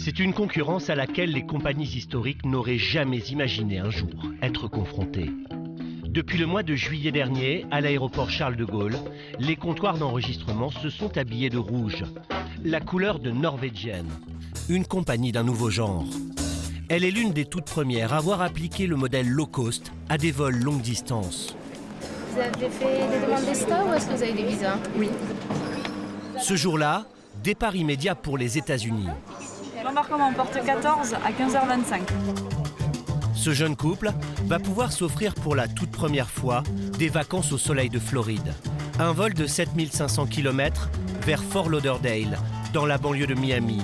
C'est une concurrence à laquelle les compagnies historiques n'auraient jamais imaginé un jour être confrontées. Depuis le mois de juillet dernier, à l'aéroport Charles de Gaulle, les comptoirs d'enregistrement se sont habillés de rouge, la couleur de Norwegian, une compagnie d'un nouveau genre. Elle est l'une des toutes premières à avoir appliqué le modèle low cost à des vols longue distance. Vous avez fait des demandes d'ESTA ou est-ce que vous avez des visas? Oui. Ce jour-là, départ immédiat pour les États-Unis. L'embarquement porte 14 à 15h25. Ce jeune couple va pouvoir s'offrir pour la toute première fois des vacances au soleil de Floride. Un vol de 7500 km vers Fort Lauderdale, dans la banlieue de Miami,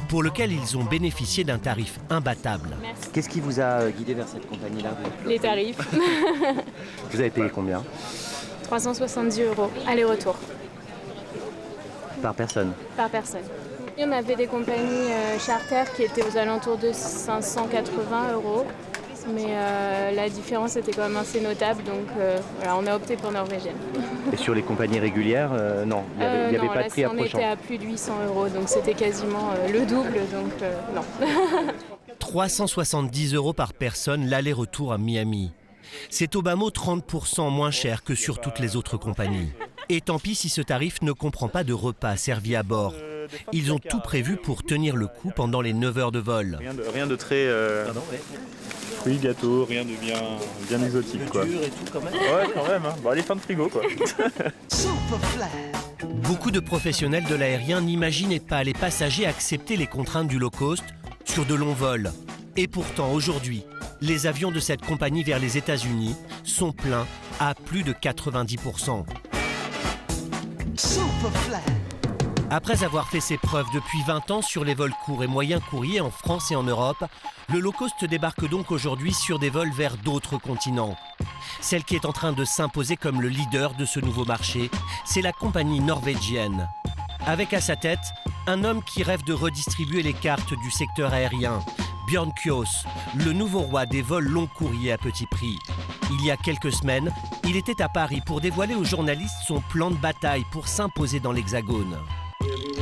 pour lequel ils ont bénéficié d'un tarif imbattable. Merci. Qu'est-ce qui vous a guidé vers cette compagnie-là? Les tarifs. Vous avez payé combien? 370 € aller-retour Par personne? par personne. Et on avait des compagnies charter qui étaient aux alentours de 580 €. Mais la différence était quand même assez notable, donc voilà, on a opté pour Norwegian. Et sur les compagnies régulières, non, il n'y avait Non, pas là, de prix on approchant. était à plus de 800 €, donc c'était quasiment le double, donc non. 370 € par personne l'aller-retour à Miami. C'est au bas mot 30% moins cher que sur toutes les autres compagnies. Et tant pis si ce tarif ne comprend pas de repas servis à bord. Ils ont tout prévu pour tenir le coup pendant les 9 heures de vol. Rien de très... Oui, gâteau, rien de bien exotique, quoi. Dur et tout quand même. Ouais, quand même, hein. Bon, allez, fin de frigo, quoi. Beaucoup de professionnels de l'aérien n'imaginaient pas les passagers accepter les contraintes du low cost sur de longs vols. Et pourtant, aujourd'hui, les avions de cette compagnie vers les États-Unis sont pleins à plus de 90%. Après avoir fait ses preuves depuis 20 ans sur les vols courts et moyens courriers en France et en Europe, le low cost débarque donc aujourd'hui sur des vols vers d'autres continents. Celle qui est en train de s'imposer comme le leader de ce nouveau marché, c'est la compagnie Norwegian. Avec à sa tête, un homme qui rêve de redistribuer les cartes du secteur aérien, Bjørn Kjos, le nouveau roi des vols long courriers à petit prix. Il y a quelques semaines, il était à Paris pour dévoiler aux journalistes son plan de bataille pour s'imposer dans l'Hexagone.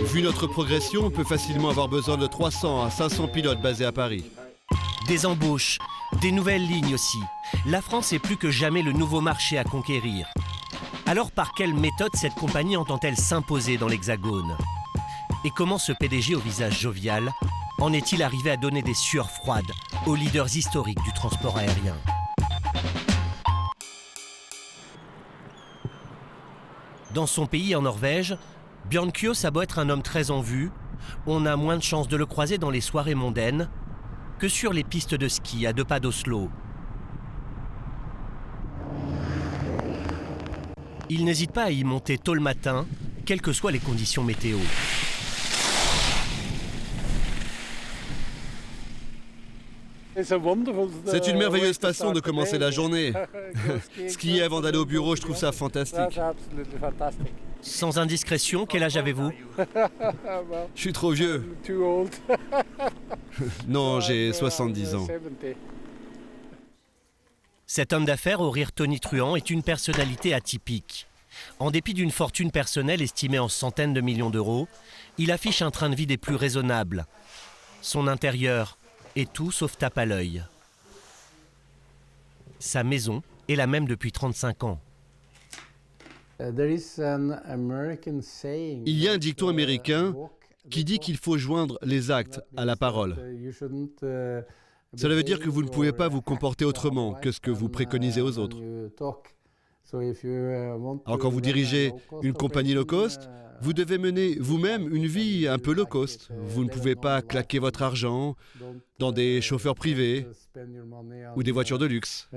Vu notre progression, on peut facilement avoir besoin de 300 à 500 pilotes basés à Paris. Des embauches, des nouvelles lignes aussi. La France est plus que jamais le nouveau marché à conquérir. Alors par quelle méthode cette compagnie entend-elle s'imposer dans l'Hexagone? Et comment ce PDG au visage jovial en est-il arrivé à donner des sueurs froides aux leaders historiques du transport aérien? Dans son pays, en Norvège, Bjørn Kjos a beau être un homme très en vue, on a moins de chances de le croiser dans les soirées mondaines que sur les pistes de ski à 2 pas d'Oslo. Il n'hésite pas à y monter tôt le matin, quelles que soient les conditions météo. C'est une merveilleuse façon de commencer la journée. Skier avant d'aller au bureau, je trouve ça fantastique. Sans indiscrétion, quel âge avez-vous? Je suis trop vieux. Non, j'ai 70 ans. Cet homme d'affaires au rire tonitruant est une personnalité atypique. En dépit d'une fortune personnelle estimée en centaines de millions d'euros, il affiche un train de vie des plus raisonnables. Son intérieur est tout sauf tape à l'œil. Sa maison est la même depuis 35 ans. Il y a un dicton américain qui dit qu'il faut joindre les actes à la parole. Cela veut dire que vous ne pouvez pas vous comporter autrement que ce que vous préconisez aux autres. Alors quand vous dirigez une compagnie low cost, vous devez mener vous-même une vie un peu low cost. Vous ne pouvez pas claquer votre argent dans des chauffeurs privés ou des voitures de luxe.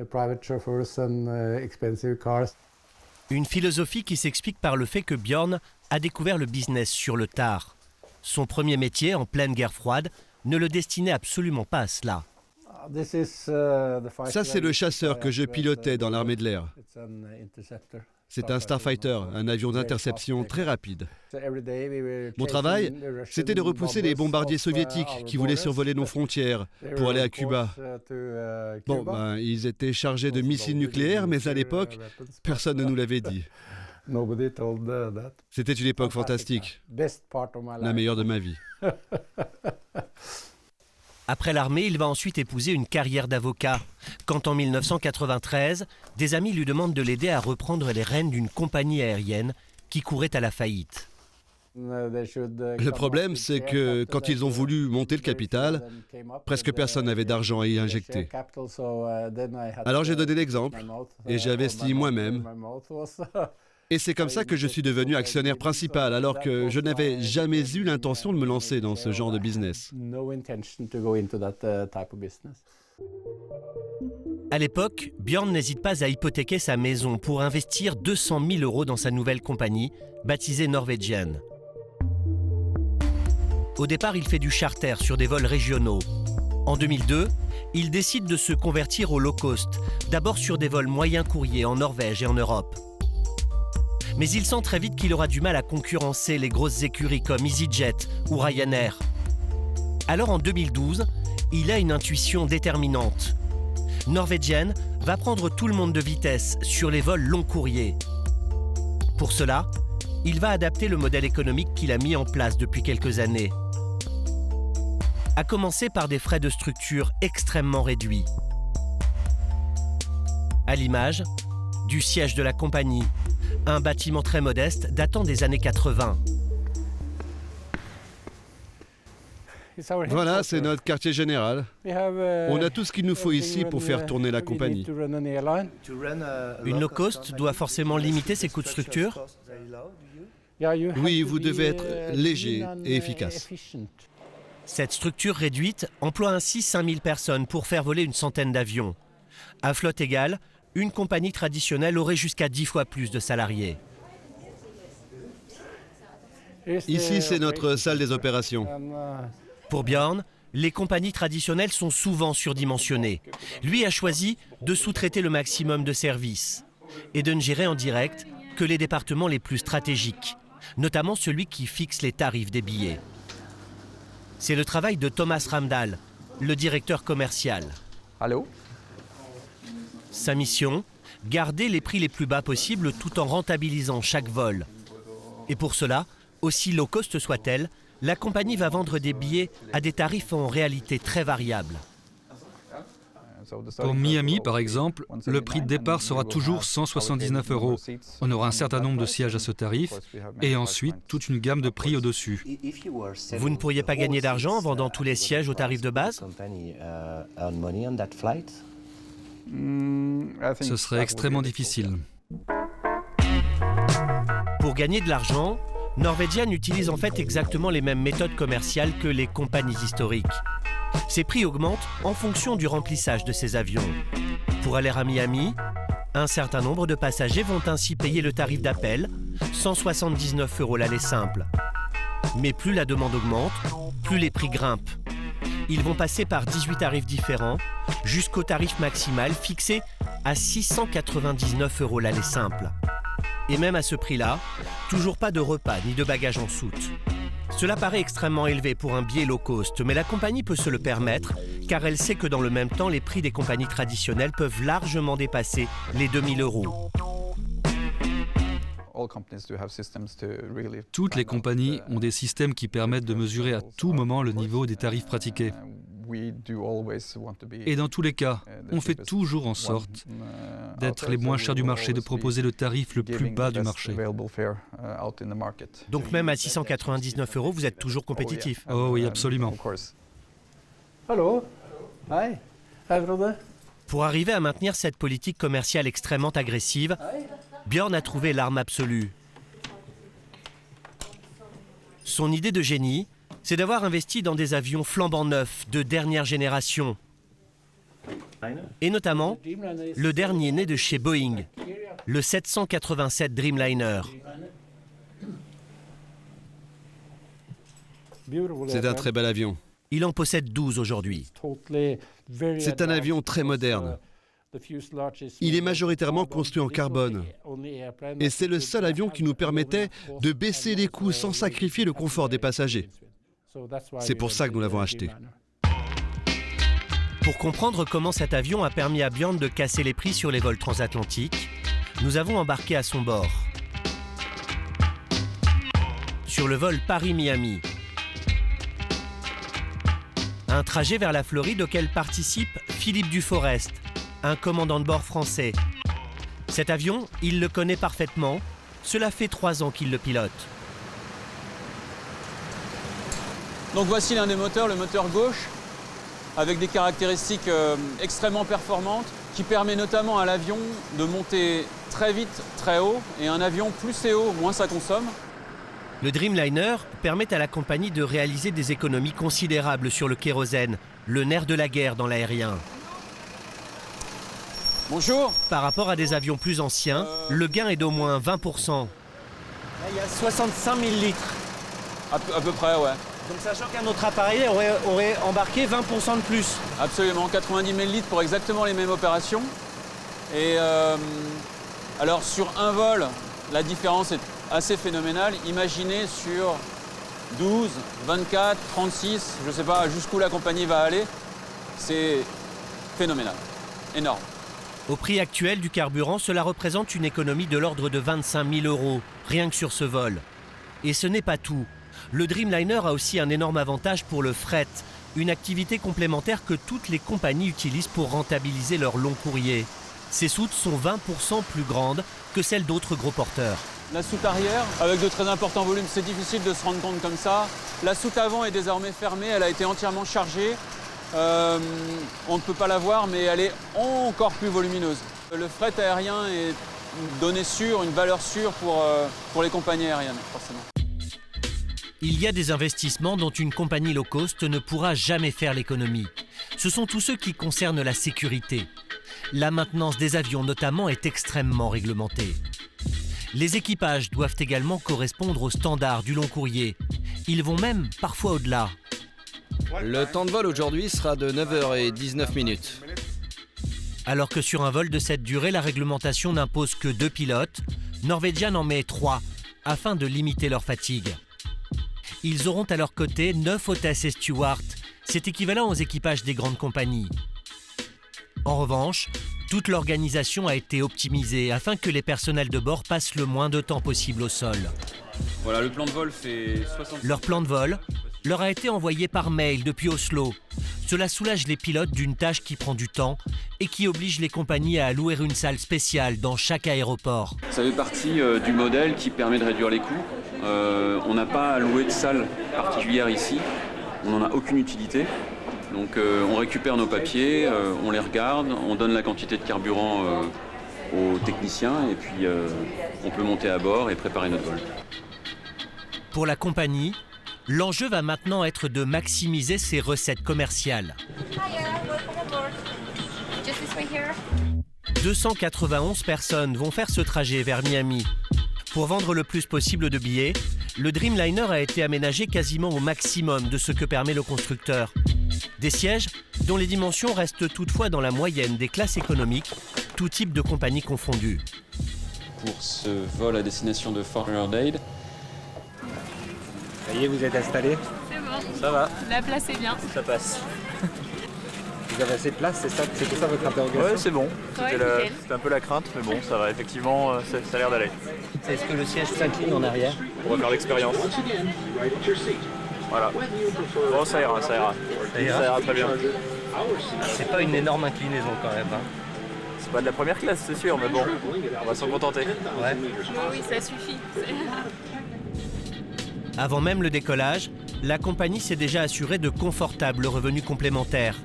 Une philosophie qui s'explique par le fait que Bjørn a découvert le business sur le tard. Son premier métier, en pleine guerre froide, ne le destinait absolument pas à cela. Ça, c'est le chasseur que je pilotais dans l'armée de l'air. C'est un Starfighter, un avion d'interception très rapide. Mon travail, c'était de repousser les bombardiers soviétiques qui voulaient survoler nos frontières pour aller à Cuba. Bon, ils étaient chargés de missiles nucléaires, mais à l'époque, personne ne nous l'avait dit. C'était une époque fantastique, la meilleure de ma vie. Après l'armée, il va ensuite épouser une carrière d'avocat. Quand en 1993, des amis lui demandent de l'aider à reprendre les rênes d'une compagnie aérienne qui courait à la faillite. Le problème, c'est que quand ils ont voulu monter le capital, presque personne n'avait d'argent à y injecter. Alors j'ai donné l'exemple et j'ai investi moi-même. Et c'est comme ça que je suis devenu actionnaire principal, alors que je n'avais jamais eu l'intention de me lancer dans ce genre de business. À l'époque, Björn n'hésite pas à hypothéquer sa maison pour investir 200 000 € dans sa nouvelle compagnie, baptisée Norwegian. Au départ, il fait du charter sur des vols régionaux. En 2002, il décide de se convertir au low cost, d'abord sur des vols moyens courriers en Norvège et en Europe. Mais il sent très vite qu'il aura du mal à concurrencer les grosses écuries comme EasyJet ou Ryanair. Alors en 2012, il a une intuition déterminante. Norwegian va prendre tout le monde de vitesse sur les vols long courriers. Pour cela, il va adapter le modèle économique qu'il a mis en place depuis quelques années. À commencer par des frais de structure extrêmement réduits. À l'image du siège de la compagnie, un bâtiment très modeste datant des années 80. Voilà, c'est notre quartier général. On a tout ce qu'il nous faut ici pour faire tourner la compagnie. Une low cost doit forcément limiter ses coûts de structure? Oui, vous devez être léger et efficace. Cette structure réduite emploie ainsi 5000 personnes pour faire voler une centaine d'avions. À flotte égale, une compagnie traditionnelle aurait jusqu'à 10 fois plus de salariés. Ici, c'est notre salle des opérations. Pour Björn, les compagnies traditionnelles sont souvent surdimensionnées. Lui a choisi de sous-traiter le maximum de services et de ne gérer en direct que les départements les plus stratégiques, notamment celui qui fixe les tarifs des billets. C'est le travail de Thomas Ramdahl, le directeur commercial. Allô? Sa mission, garder les prix les plus bas possibles tout en rentabilisant chaque vol. Et pour cela, aussi low cost soit-elle, la compagnie va vendre des billets à des tarifs en réalité très variables. Pour Miami, par exemple, le prix de départ sera toujours 179 €. On aura un certain nombre de sièges à ce tarif et ensuite toute une gamme de prix au-dessus. Vous ne pourriez pas gagner d'argent en vendant tous les sièges au tarif de base? Ce serait extrêmement difficile. Pour gagner de l'argent, Norwegian utilise en fait exactement les mêmes méthodes commerciales que les compagnies historiques. Ses prix augmentent en fonction du remplissage de ses avions. Pour aller à Miami, un certain nombre de passagers vont ainsi payer le tarif d'appel, 179 € l'aller simple. Mais plus la demande augmente, plus les prix grimpent. Ils vont passer par 18 tarifs différents jusqu'au tarif maximal fixé à 699 € l'aller simple. Et même à ce prix-là, toujours pas de repas ni de bagages en soute. Cela paraît extrêmement élevé pour un billet low cost, mais la compagnie peut se le permettre car elle sait que dans le même temps, les prix des compagnies traditionnelles peuvent largement dépasser les 2000 €. Toutes les compagnies ont des systèmes qui permettent de mesurer à tout moment le niveau des tarifs pratiqués. Et dans tous les cas, on fait toujours en sorte d'être les moins chers du marché, de proposer le tarif le plus bas du marché. Donc même à 699 €, vous êtes toujours compétitif? Oh oui, absolument. Pour arriver à maintenir cette politique commerciale extrêmement agressive, Björn a trouvé l'arme absolue. Son idée de génie, c'est d'avoir investi dans des avions flambant neufs de dernière génération. Et notamment, le dernier né de chez Boeing, le 787 Dreamliner. C'est un très bel avion. Il en possède 12 aujourd'hui. C'est un avion très moderne. Il est majoritairement construit en carbone. Et c'est le seul avion qui nous permettait de baisser les coûts sans sacrifier le confort des passagers. C'est pour ça que nous l'avons acheté. Pour comprendre comment cet avion a permis à Björn de casser les prix sur les vols transatlantiques, nous avons embarqué à son bord. Sur le vol Paris-Miami. Un trajet vers la Floride auquel participe Philippe Duforest, un commandant de bord français. Cet avion, il le connaît parfaitement. Cela fait 3 ans qu'il le pilote. Donc voici l'un des moteurs, le moteur gauche, avec des caractéristiques extrêmement performantes, qui permet notamment à l'avion de monter très vite, très haut, et un avion plus c'est haut, moins ça consomme. Le Dreamliner permet à la compagnie de réaliser des économies considérables sur le kérosène, le nerf de la guerre dans l'aérien. Bonjour. Par rapport à des avions plus anciens, le gain est d'au moins 20%. Là, il y a 65 000 litres. À peu près, ouais. Donc sachant qu'un autre appareil aurait embarqué 20% de plus. Absolument, 90 000 litres pour exactement les mêmes opérations. Et alors sur un vol, la différence est assez phénoménale. Imaginez sur 12, 24, 36, je ne sais pas jusqu'où la compagnie va aller. C'est phénoménal, énorme. Au prix actuel du carburant, cela représente une économie de l'ordre de 25 000 €, rien que sur ce vol. Et ce n'est pas tout. Le Dreamliner a aussi un énorme avantage pour le fret, une activité complémentaire que toutes les compagnies utilisent pour rentabiliser leurs longs courriers. Ces soutes sont 20% plus grandes que celles d'autres gros porteurs. La soute arrière, avec de très importants volumes, c'est difficile de se rendre compte comme ça. La soute avant est désormais fermée, elle a été entièrement chargée. On ne peut pas la voir, mais elle est encore plus volumineuse. Le fret aérien est une donnée sûre, une valeur sûre pour les compagnies aériennes, forcément. Il y a des investissements dont une compagnie low cost ne pourra jamais faire l'économie. Ce sont tous ceux qui concernent la sécurité. La maintenance des avions notamment est extrêmement réglementée. Les équipages doivent également correspondre aux standards du long courrier. Ils vont même parfois au-delà. Le temps de vol aujourd'hui sera de 9h19. Alors que sur un vol de cette durée, la réglementation n'impose que 2 pilotes, Norwegian en met 3, afin de limiter leur fatigue. Ils auront à leur côté 9 hôtesses et stewards, c'est équivalent aux équipages des grandes compagnies. En revanche, toute l'organisation a été optimisée afin que les personnels de bord passent le moins de temps possible au sol. Voilà, le plan de vol fait 60... Leur plan de vol leur a été envoyé par mail depuis Oslo. Cela soulage les pilotes d'une tâche qui prend du temps et qui oblige les compagnies à louer une salle spéciale dans chaque aéroport. Ça fait partie du modèle qui permet de réduire les coûts. On n'a pas à louer de salle particulière ici, on n'en a aucune utilité. Donc on récupère nos papiers, on les regarde, on donne la quantité de carburant aux techniciens et puis on peut monter à bord et préparer notre vol. Pour la compagnie, l'enjeu va maintenant être de maximiser ses recettes commerciales. 291 personnes vont faire ce trajet vers Miami. Pour vendre le plus possible de billets, le Dreamliner a été aménagé quasiment au maximum de ce que permet le constructeur. Des sièges dont les dimensions restent toutefois dans la moyenne des classes économiques, tout type de compagnie confondues. Pour ce vol à destination de Fort Lauderdale. Ça y est, vous êtes installés? C'est bon. Ça va? La place est bien. Ça passe. Vous avez assez de place, c'était ça votre interrogation? Ouais, c'est bon. Ouais, C'était un peu la crainte, mais bon, ça va, effectivement, ça a l'air d'aller. Est-ce que le siège s'incline en arrière? On va faire l'expérience. Voilà. Bon, ça ira, ça ira. Ça ira très bien. C'est pas une énorme inclinaison quand même. Hein. C'est pas de la première classe, c'est sûr, mais bon, on va s'en contenter. Ouais. Oui, ça suffit. Avant même le décollage, la compagnie s'est déjà assurée de confortables revenus complémentaires.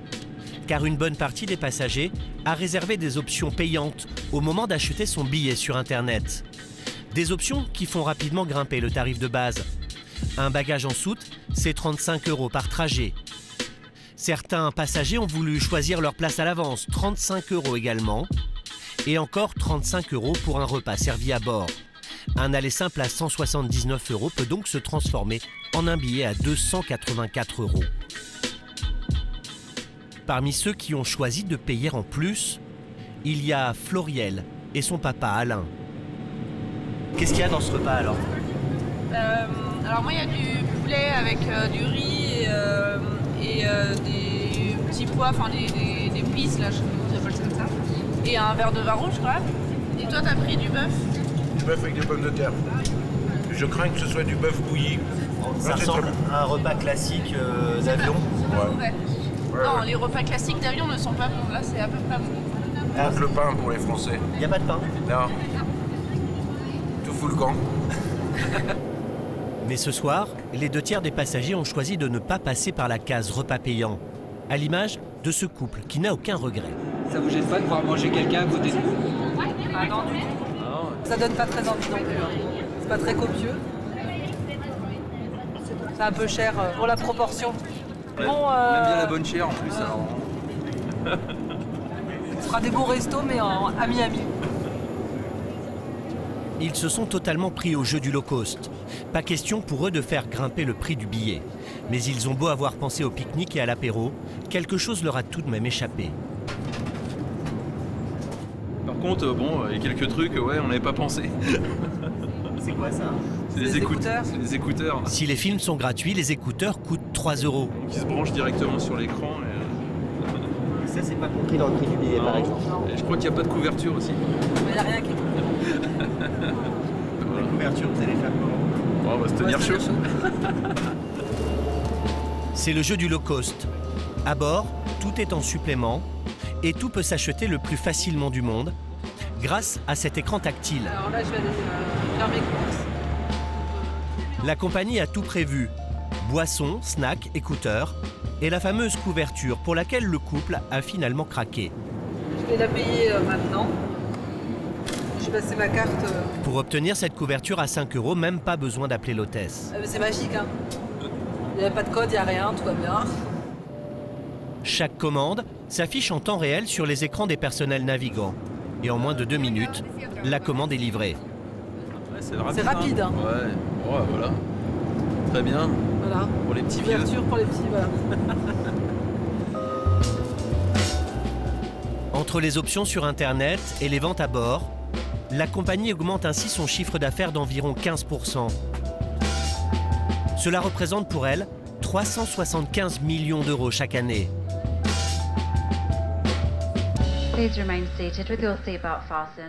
Car une bonne partie des passagers a réservé des options payantes au moment d'acheter son billet sur Internet. Des options qui font rapidement grimper le tarif de base. Un bagage en soute, c'est 35 € par trajet. Certains passagers ont voulu choisir leur place à l'avance, 35 € également. Et encore 35 € pour un repas servi à bord. Un aller simple à 179 € peut donc se transformer en un billet à 284 €. Parmi ceux qui ont choisi de payer en plus, il y a Floriel et son papa Alain. Qu'est-ce qu'il y a dans ce repas alors? Alors moi il y a du poulet avec du riz et des petits pois, enfin des pisses là, je sais pas comment vous appelez ça comme ça. Et un verre de vin rouge je crois. Et toi t'as pris du bœuf? Du bœuf avec des pommes de terre. Je crains que ce soit du bœuf bouilli. Ça ressemble à un repas classique d'avion. Ouais. Non, les repas classiques d'avion ne sont pas bons. Là, c'est à peu près bon. Manque le pain pour les Français. Il n'y a pas de pain? Non. Tout fout le camp. Mais ce soir, les 2 tiers des passagers ont choisi de ne pas passer par la case repas payant, à l'image de ce couple qui n'a aucun regret. Ça vous gêne pas de voir manger quelqu'un à côté de vous? Ah non, du tout. Ça donne pas très envie non plus. C'est pas très copieux. C'est un peu cher pour la proportion. Bon, on aime bien la bonne chair en plus alors. On fera des beaux restos mais à Miami. Ils se sont totalement pris au jeu du low cost. Pas question pour eux de faire grimper le prix du billet. Mais ils ont beau avoir pensé au pique-nique et à l'apéro, quelque chose leur a tout de même échappé. Par contre, bon, il y a quelques trucs, ouais, on n'avait pas pensé. C'est quoi ça? C'est des écouteurs. C'est des écouteurs. Si les films sont gratuits, les écouteurs coûtent 3 €. Donc ils se branchent directement sur l'écran. Ça, c'est pas compris dans le prix du billet, par exemple. Et je crois qu'il n'y a pas de couverture aussi. Il n'y a rien qui est coupé. La couverture, vous allez faire comment? On va se tenir chaud. C'est le jeu du low cost. À bord, tout est en supplément et tout peut s'acheter le plus facilement du monde grâce à cet écran tactile. Alors là, je vais aller faire mes courses. La compagnie a tout prévu. Boissons, snacks, écouteurs et la fameuse couverture pour laquelle le couple a finalement craqué. Je vais la payer maintenant. Je vais passer ma carte. Pour obtenir cette couverture à 5 €, même pas besoin d'appeler l'hôtesse. C'est magique, hein. Il n'y a pas de code, il n'y a rien, tout va bien. Chaque commande s'affiche en temps réel sur les écrans des personnels navigants. Et en moins de 2 minutes, la commande est livrée. Ouais, c'est rapide. Hein. Ouais, voilà. Très bien. Voilà. Pour les petits vieux. Couverture pour les petits, voilà. Entre les options sur Internet et les ventes à bord, la compagnie augmente ainsi son chiffre d'affaires d'environ 15%. Cela représente pour elle 375 millions d'euros chaque année.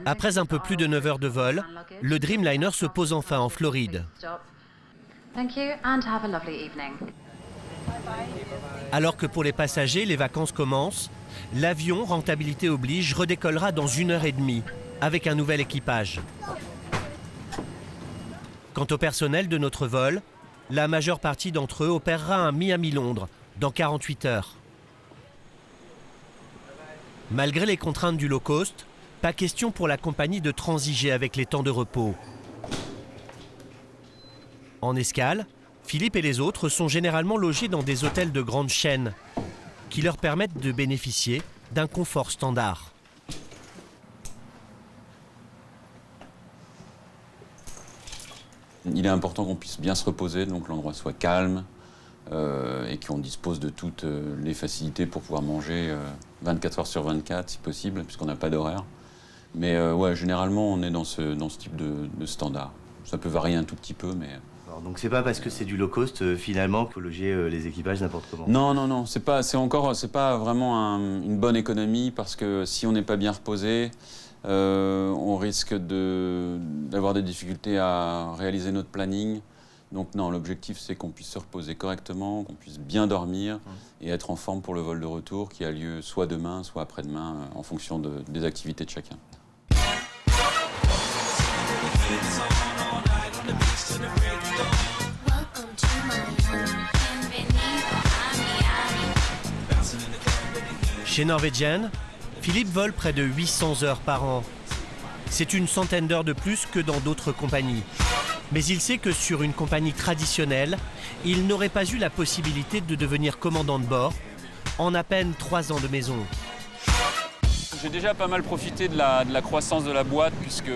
Après un peu plus de 9 heures de vol, le Dreamliner se pose enfin en Floride. Alors que pour les passagers, les vacances commencent, l'avion, rentabilité oblige, redécollera dans 1h30 avec un nouvel équipage. Quant au personnel de notre vol, la majeure partie d'entre eux opérera à Miami-Londres dans 48 heures. Malgré les contraintes du low cost, pas question pour la compagnie de transiger avec les temps de repos. En escale, Philippe et les autres sont généralement logés dans des hôtels de grande chaîne qui leur permettent de bénéficier d'un confort standard. Il est important qu'on puisse bien se reposer, donc l'endroit soit calme et qu'on dispose de toutes les facilités pour pouvoir manger 24 heures sur 24 si possible, puisqu'on n'a pas d'horaire. Mais ouais, généralement, on est dans ce type de standard. Ça peut varier un tout petit peu, mais... Alors, donc c'est pas parce que c'est du low cost finalement qu'il faut loger les équipages n'importe comment. Non, c'est pas vraiment une bonne économie, parce que si on n'est pas bien reposé, on risque d'avoir des difficultés à réaliser notre planning. Donc non, l'objectif c'est qu'on puisse se reposer correctement, qu'on puisse bien dormir et être en forme pour le vol de retour qui a lieu soit demain, soit après-demain, en fonction des activités de chacun. Chez Norwegian, Philippe vole près de 800 heures par an. C'est une centaine d'heures de plus que dans d'autres compagnies. Mais il sait que sur une compagnie traditionnelle, il n'aurait pas eu la possibilité de devenir commandant de bord en à peine 3 ans de maison. J'ai déjà pas mal profité de la croissance de la boîte, puisque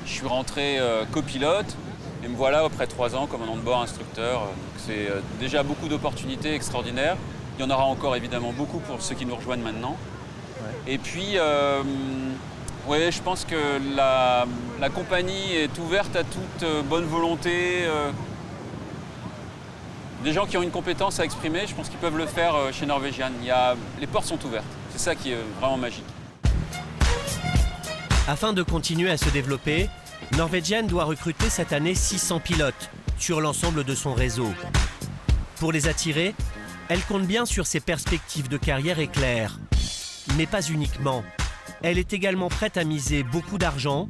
je suis rentré copilote et me voilà après 3 ans commandant de bord, instructeur. Donc c'est déjà beaucoup d'opportunités extraordinaires. Il y en aura encore évidemment beaucoup pour ceux qui nous rejoignent maintenant. Ouais. Et puis, ouais, je pense que la compagnie est ouverte à toute bonne volonté. Des gens qui ont une compétence à exprimer, je pense qu'ils peuvent le faire chez Norwegian. Les portes sont ouvertes. C'est ça qui est vraiment magique. Afin de continuer à se développer, Norwegian doit recruter cette année 600 pilotes, sur l'ensemble de son réseau. Pour les attirer, elle compte bien sur ses perspectives de carrière éclairs. Mais pas uniquement. Elle est également prête à miser beaucoup d'argent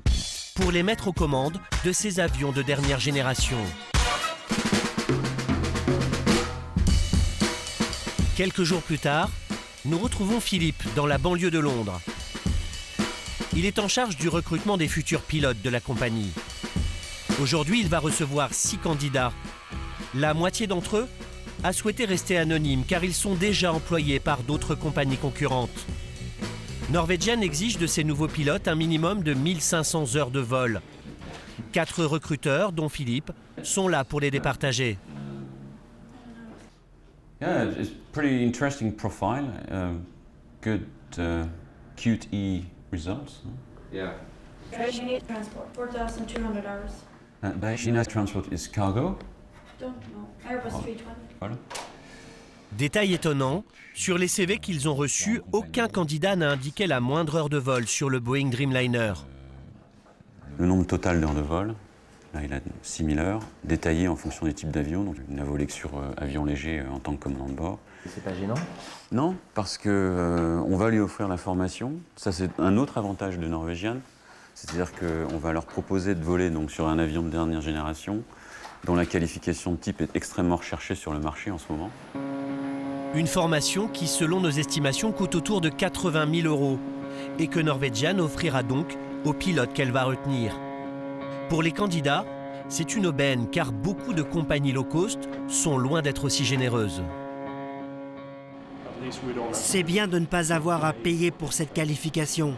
pour les mettre aux commandes de ses avions de dernière génération. Quelques jours plus tard, nous retrouvons Philippe dans la banlieue de Londres. Il est en charge du recrutement des futurs pilotes de la compagnie. Aujourd'hui, il va recevoir 6 candidats. La moitié d'entre eux a souhaité rester anonyme car ils sont déjà employés par d'autres compagnies concurrentes. Norwegian exige de ses nouveaux pilotes un minimum de 1500 heures de vol. 4 recruteurs, dont Philippe, sont là pour les départager. Yeah, it's pretty interesting profile. Good QTE results. Yeah. Traditional transport, 4,200 hours. Traditional transport is cargo. Don't know. Airbus 320. Voilà. Détail étonnant, sur les CV qu'ils ont reçus, aucun candidat n'a indiqué la moindre heure de vol sur le Boeing Dreamliner. Le nombre total d'heures de vol, là il a 6000 heures, détaillé en fonction des types d'avions. Donc il n'a volé que sur avion léger en tant que commandant de bord. C'est pas gênant? Non, parce que on va lui offrir la formation. Ça c'est un autre avantage de Norwegian. C'est-à-dire qu'on va leur proposer de voler donc, sur un avion de dernière génération, dont la qualification de type est extrêmement recherchée sur le marché en ce moment. Une formation qui, selon nos estimations, coûte autour de 80 000 € et que Norwegian offrira donc aux pilotes qu'elle va retenir. Pour les candidats, c'est une aubaine car beaucoup de compagnies low cost sont loin d'être aussi généreuses. C'est bien de ne pas avoir à payer pour cette qualification.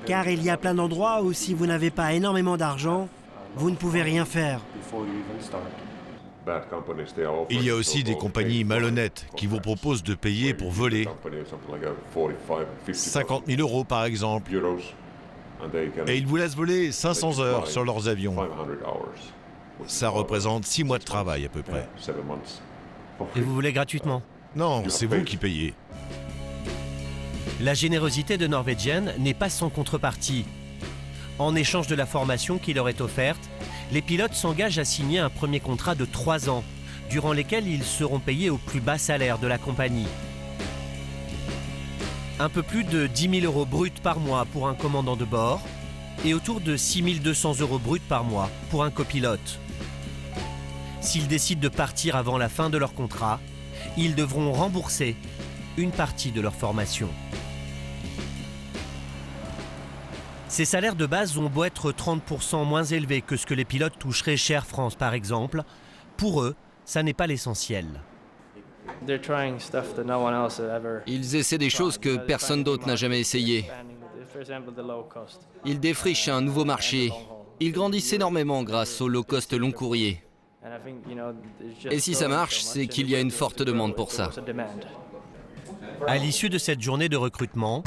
Car il y a plein d'endroits où si vous n'avez pas énormément d'argent, vous ne pouvez rien faire. Il y a aussi des compagnies malhonnêtes qui vous proposent de payer pour voler. 50 000 € par exemple. Et ils vous laissent voler 500 heures sur leurs avions. Ça représente 6 mois de travail à peu près. Et vous voulez gratuitement? Non, c'est vous qui payez. La générosité de Norwegian n'est pas sans contrepartie. En échange de la formation qui leur est offerte, les pilotes s'engagent à signer un premier contrat de 3 ans, durant lesquels ils seront payés au plus bas salaire de la compagnie. Un peu plus de 10 000 € bruts par mois pour un commandant de bord et autour de 6 200 € bruts par mois pour un copilote. S'ils décident de partir avant la fin de leur contrat, ils devront rembourser une partie de leur formation. Ces salaires de base ont beau être 30% moins élevés que ce que les pilotes toucheraient chez Air France par exemple, pour eux, ça n'est pas l'essentiel. Ils essaient des choses que personne d'autre n'a jamais essayées. Ils défrichent un nouveau marché. Ils grandissent énormément grâce au low-cost long courrier. Et si ça marche, c'est qu'il y a une forte demande pour ça. À l'issue de cette journée de recrutement,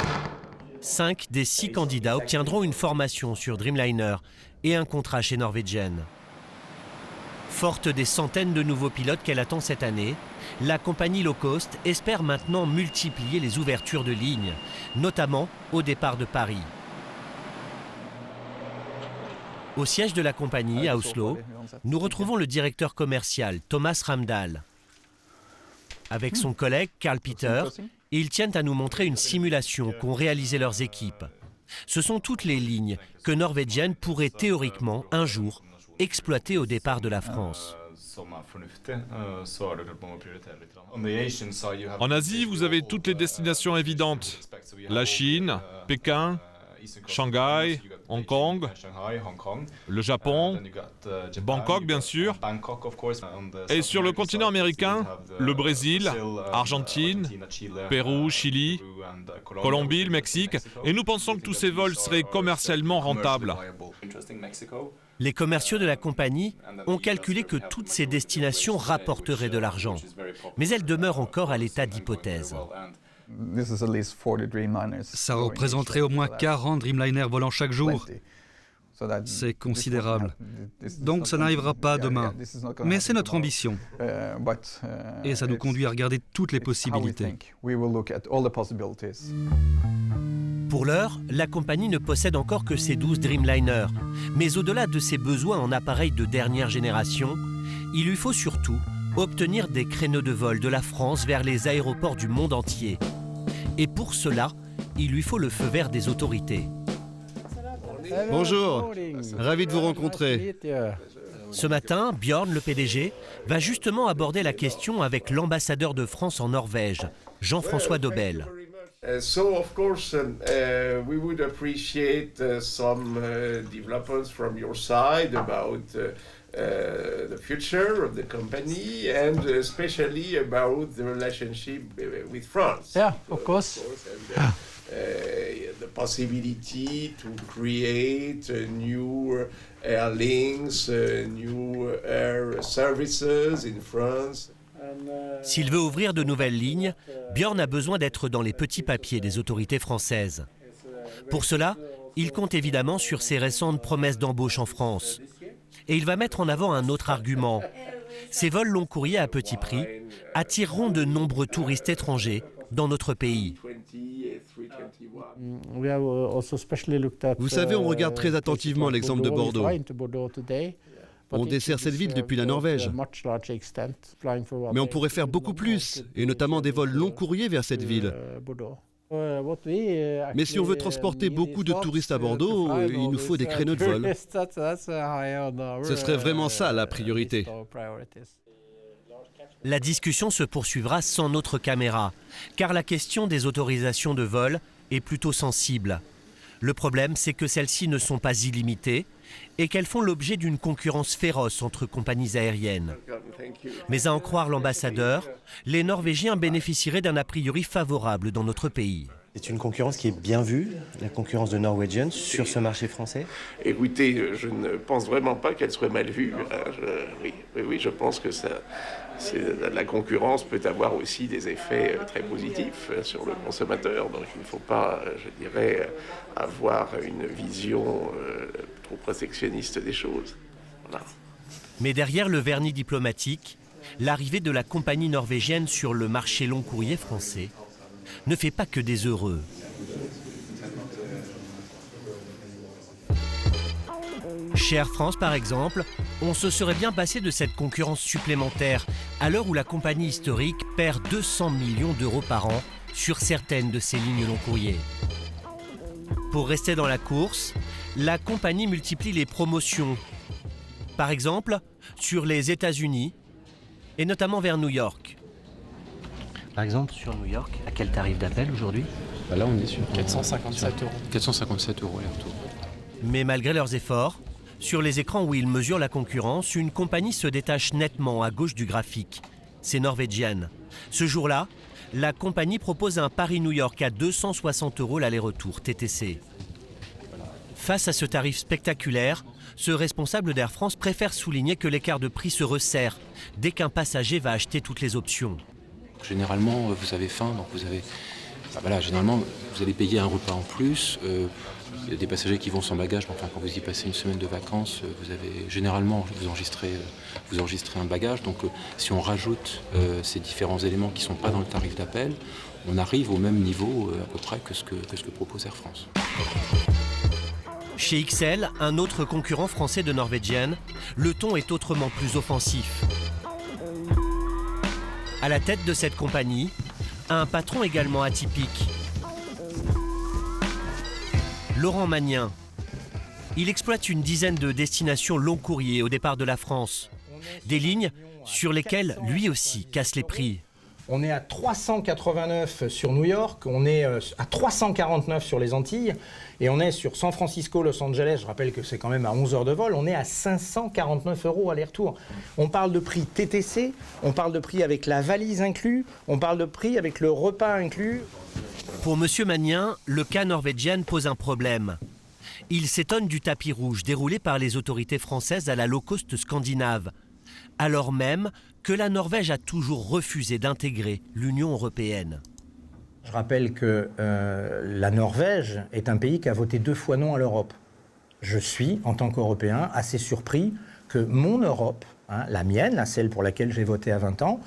5 des 6 candidats obtiendront une formation sur Dreamliner et un contrat chez Norwegian. Forte des centaines de nouveaux pilotes qu'elle attend cette année, la compagnie low cost espère maintenant multiplier les ouvertures de lignes, notamment au départ de Paris. Au siège de la compagnie, à Oslo, nous retrouvons le directeur commercial, Thomas Ramdahl. Avec son collègue, Carl Peter, ils tiennent à nous montrer une simulation qu'ont réalisé leurs équipes. Ce sont toutes les lignes que Norwegian pourrait théoriquement, un jour, exploiter au départ de la France. En Asie, vous avez toutes les destinations évidentes. La Chine, Pékin, Shanghai, Hong Kong, le Japon, Bangkok bien sûr, et sur le continent américain, le Brésil, Argentine, Pérou, Chili, Colombie, le Mexique, et nous pensons que tous ces vols seraient commercialement rentables. Les commerciaux de la compagnie ont calculé que toutes ces destinations rapporteraient de l'argent, mais elles demeurent encore à l'état d'hypothèse. Ça représenterait au moins 40 Dreamliner volant chaque jour. C'est considérable. Donc ça n'arrivera pas demain. Mais c'est notre ambition. Et ça nous conduit à regarder toutes les possibilités. Pour l'heure, la compagnie ne possède encore que ses 12 Dreamliner. Mais au-delà de ses besoins en appareils de dernière génération, il lui faut surtout obtenir des créneaux de vol de la France vers les aéroports du monde entier. Et pour cela, il lui faut le feu vert des autorités. Bonjour, ravi de vous rencontrer. Ce matin, Bjorn, le PDG, va justement aborder la question avec l'ambassadeur de France en Norvège, Jean-François Dobel. So, of course, we would appreciate some developments from your side about the future of the company and especially about the relationship with France. Yeah, of course. The possibility to create new air links, new air services in France. S'il veut ouvrir de nouvelles lignes, Bjorn a besoin d'être dans les petits papiers des autorités françaises. Pour cela, il compte évidemment sur ses récentes promesses d'embauche en France. Et il va mettre en avant un autre argument. Ces vols long courriers à petit prix attireront de nombreux touristes étrangers dans notre pays. Vous savez, on regarde très attentivement l'exemple de Bordeaux. On dessert cette ville depuis la Norvège. Mais on pourrait faire beaucoup plus, et notamment des vols long courriers vers cette ville. Mais si on veut transporter beaucoup de touristes à Bordeaux, il nous faut des créneaux de vol. Ce serait vraiment ça la priorité. La discussion se poursuivra sans notre caméra, car la question des autorisations de vol est plutôt sensible. Le problème, c'est que celles-ci ne sont pas illimitées et qu'elles font l'objet d'une concurrence féroce entre compagnies aériennes. Mais à en croire l'ambassadeur, les Norvégiens bénéficieraient d'un a priori favorable dans notre pays. C'est une concurrence qui est bien vue, la concurrence de Norwegian sur ce marché français? Écoutez, je ne pense vraiment pas qu'elle soit mal vue. Oui, je pense que la concurrence peut avoir aussi des effets très positifs sur le consommateur. Donc il ne faut pas, je dirais, avoir une vision trop protectionniste des choses. Voilà. Mais derrière le vernis diplomatique, l'arrivée de la compagnie norvégienne sur le marché long courrier français ne fait pas que des heureux. Chez Air France, par exemple, on se serait bien passé de cette concurrence supplémentaire à l'heure où la compagnie historique perd 200 millions d'euros par an sur certaines de ses lignes long courrier. Pour rester dans la course, la compagnie multiplie les promotions. Par exemple, sur les États-Unis et notamment vers New York. Par exemple, sur New York, à quel tarif d'appel aujourd'hui? Là, on est sur 457 euros. 457 euros aller-retour. Mais malgré leurs efforts, sur les écrans où ils mesurent la concurrence, une compagnie se détache nettement à gauche du graphique. C'est Norwegian. Ce jour-là, la compagnie propose un Paris-New York à 260 euros l'aller-retour TTC. Face à ce tarif spectaculaire, ce responsable d'Air France préfère souligner que l'écart de prix se resserre dès qu'un passager va acheter toutes les options. Généralement, vous avez faim, donc généralement, vous allez payer un repas en plus. Il y a des passagers qui vont sans bagage, mais enfin, quand vous y passez une semaine de vacances, vous enregistrez un bagage. Donc, si on rajoute ces différents éléments qui ne sont pas dans le tarif d'appel, on arrive au même niveau à peu près que ce que propose Air France. Chez XL, un autre concurrent français de Norwegian, le ton est autrement plus offensif. À la tête de cette compagnie, un patron également atypique. Laurent Magnin. Il exploite une dizaine de destinations long courrier au départ de la France. Des lignes sur lesquelles lui aussi casse les prix. On est à 389 sur New York, on est à 349 sur les Antilles, et on est sur San Francisco, Los Angeles, je rappelle que c'est quand même à 11 heures de vol, on est à 549 euros aller-retour. On parle de prix TTC, on parle de prix avec la valise inclus, on parle de prix avec le repas inclus. Pour M. Magnin, le cas Norwegian pose un problème. Il s'étonne du tapis rouge déroulé par les autorités françaises à la low-cost scandinave, alors même que la Norvège a toujours refusé d'intégrer l'Union européenne. Je rappelle que la Norvège est un pays qui a voté 2 fois non à l'Europe. Je suis, en tant qu'Européen, assez surpris que mon Europe hein, la mienne, là, celle pour laquelle j'ai voté à 20 ans,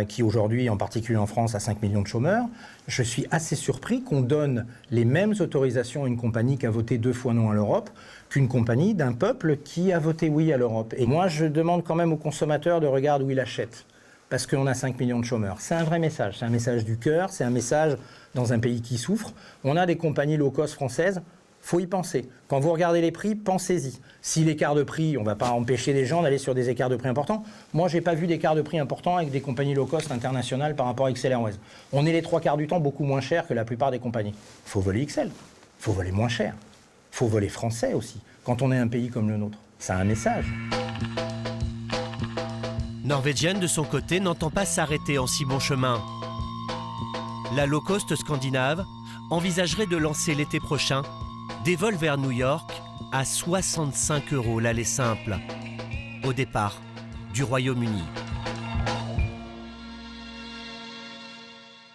qui aujourd'hui, en particulier en France, a 5 millions de chômeurs, je suis assez surpris qu'on donne les mêmes autorisations à une compagnie qui a voté 2 fois non à l'Europe qu'une compagnie d'un peuple qui a voté oui à l'Europe. Et moi, je demande quand même aux consommateurs de regarder où ils achètent, parce qu'on a 5 millions de chômeurs. C'est un vrai message, c'est un message du cœur, c'est un message dans un pays qui souffre. On a des compagnies low cost françaises, faut y penser. Quand vous regardez les prix, pensez-y. Si l'écart de prix, on ne va pas empêcher les gens d'aller sur des écarts de prix importants. Moi, je n'ai pas vu d'écart de prix important avec des compagnies low cost internationales par rapport à XL Airways. On est les 3/4 du temps beaucoup moins cher que la plupart des compagnies. Il faut voler XL, il faut voler moins cher. Il faut voler français aussi, quand on est un pays comme le nôtre. C'est un message. Norwegian, de son côté, n'entend pas s'arrêter en si bon chemin. La low cost scandinave envisagerait de lancer l'été prochain des vols vers New York à 65 € l'aller simple, au départ du Royaume-Uni.